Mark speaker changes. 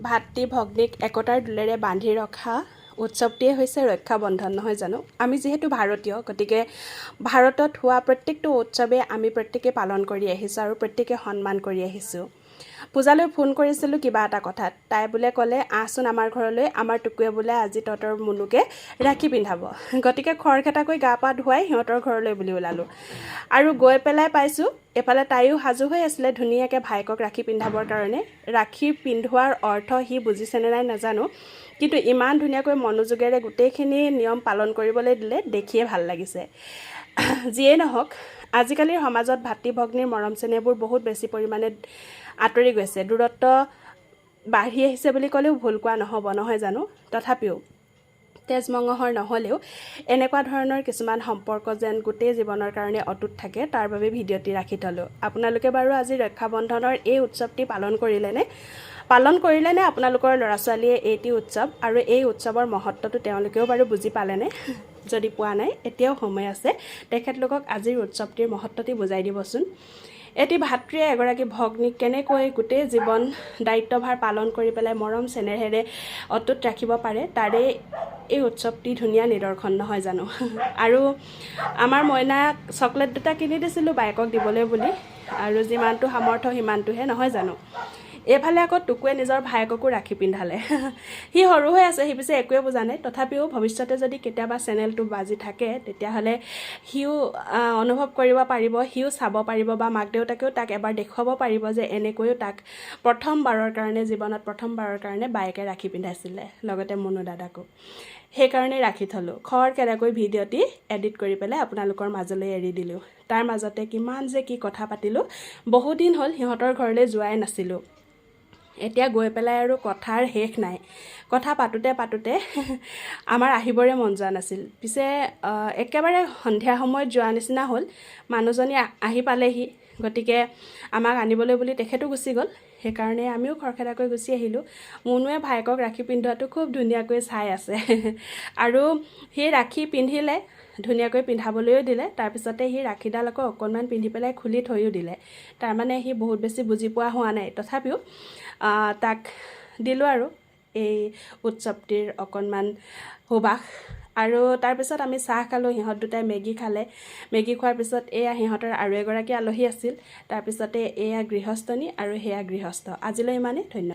Speaker 1: ভাতৃ ভগ্নীক একতাৰ দোলেৰে বান্ধি ৰখা উৎসৱটিয়ে হৈছে ৰক্ষা বন্ধন, নহয় জানো? আমি যিহেতু ভাৰতীয়, গতিকে ভাৰতত হোৱা প্ৰত্যেকটো উৎসৱে আমি প্ৰত্যেকে পালন কৰি আহিছোঁ আৰু প্ৰত্যেকে সন্মান কৰি আহিছোঁ। পূজালৈ ফোন কৰিছিলোঁ কিবা এটা কথাত, তাই বোলে ক'লে আহচোন আমাৰ ঘৰলৈ, আমাৰ টুকুৱে বোলে আজি তহঁতৰ মুনুকে ৰাখি পিন্ধাব। গতিকে খৰখেতাকৈ গা পা ধুৱাই সিহঁতৰ ঘৰলৈ বুলি ওলালোঁ আৰু গৈ পেলাই পাইছোঁ এফালে তাইও সাজু হৈ আছিলে ধুনীয়াকৈ ভায়েকক ৰাখি পিন্ধাবৰ কাৰণে। ৰাখি পিন্ধোৱাৰ অৰ্থ সি বুজিছেনে নাই নাজানো, কিন্তু ইমান ধুনীয়াকৈ মনোযোগেৰে গোটেইখিনি নিয়ম পালন কৰিবলৈ দিলে, দেখিয়ে ভাল লাগিছে। যিয়েই নহওক, আজিকালিৰ সমাজত ভাতৃ ভগ্নীৰ মৰম চেনেহবোৰ বহুত বেছি পৰিমাণে আঁতৰি গৈছে, দূৰত্ব বাঢ়ি আহিছে বুলি ক'লেও ভুল কোৱা নহ'ব, নহয় জানো? তথাপিও তেজমঙহৰ নহ'লেও এনেকুৱা ধৰণৰ কিছুমান সম্পৰ্ক যেন গোটেই জীৱনৰ কাৰণে অটুট থাকে, তাৰ বাবে ভিডিঅ'টি ৰাখি থলোঁ। আপোনালোকে বাৰু আজি ৰক্ষাবন্ধনৰ এই উৎসৱটি পালন কৰিলেনে আপোনালোকৰ ল'ৰা ছোৱালীয়ে এইটি উৎসৱ আৰু এই উৎসৱৰ মহত্বটো তেওঁলোকেও বাৰু বুজি পালেনে? যদি পোৱা নাই, এতিয়াও সময় আছে, তেখেতলোকক আজিৰ উৎসৱটিৰ মহত্বটি বুজাই দিবচোন। এটি ভাতৃয়ে এগৰাকী ভগ্নীক কেনেকৈ গোটেই জীৱন দায়িত্বভাৰ পালন কৰি পেলাই মৰম চেনেহেৰে অটুট ৰাখিব পাৰে, তাৰে এই উৎসৱটি ধুনীয়া নিদৰ্শন, নহয় জানো? আৰু আমাৰ মইনাক চকলেট দুটা কিনি দিছিলোঁ বায়েকক দিবলৈ বুলি, আৰু যিমানটো সামৰ্থ্য সিমানটোহে, নহয় জানো? এইফালে আকৌ টুকুৱে নিজৰ ভায়েককো ৰাখি পিন্ধালে। সি সৰু হৈ আছে, সি পিছে একোৱে বুজা নাই, তথাপিও ভৱিষ্যতে যদি কেতিয়াবা চেনেলটো বাজি থাকে তেতিয়াহ'লে সিও অনুভৱ কৰিব পাৰিব, সিও চাব পাৰিব, বা মাক দেউতাকেও তাক এবাৰ দেখুৱাব পাৰিব যে এনেকৈও তাক জীৱনত প্ৰথমবাৰৰ কাৰণে বায়েকে ৰাখি পিন্ধাইছিলে, লগতে মুনু দাদাকো। সেইকাৰণে ৰাখি থলোঁ। খৰখেদাকৈ ভিডিঅ'টি এডিট কৰি পেলাই আপোনালোকৰ মাজলৈ এৰি দিলোঁ। তাৰ মাজতে কিমান যে কি কথা পাতিলোঁ, বহুদিন হ'ল সিহঁতৰ ঘৰলৈ যোৱাই নাছিলোঁ। এতিয়া গৈ পেলাই আৰু কথাৰ শেষ নাই। কথা পাতোঁতে আমাৰ আহিবৰে মন যোৱা নাছিল। পিছে একেবাৰে সন্ধিয়া সময়ত যোৱা নিচিনা হ'ল, মানুহজনী আহি পালেহি, গতিকে আমাক আনিবলৈ বুলি তেখেতো গুচি গ'ল। সেইকাৰণে আমিও খৰখেদাকৈ গুচি আহিলোঁ। মুনুৱে ভায়েকক ৰাখি পিন্ধোৱাটো খুব ধুনীয়াকৈ চাই আছে আৰু সেই ৰাখি পিন্ধিলে, ধুনীয়াকৈ পিন্ধাবলৈও দিলে, তাৰপিছতে সি ৰাখীডাল আকৌ অকণমান পিন্ধি পেলাই খুলি থৈও দিলে। তাৰমানে সি বহুত বেছি বুজি পোৱা হোৱা নাই, তথাপিও তাক দিলোঁ আৰু এই উৎসৱটিৰ অকণমান সুবাস। আৰু তাৰপিছত আমি চাহ খালোঁ, সিহঁত দুটাই মেগী খালে। মেগী খোৱাৰ পিছত এয়া সিহঁতৰ আৰু এগৰাকী আলহী আছিল, তাৰপিছতে এয়া গৃহস্থনী আৰু সেয়া গৃহস্থ। আজিলৈ ইমানেই, ধন্যবাদ।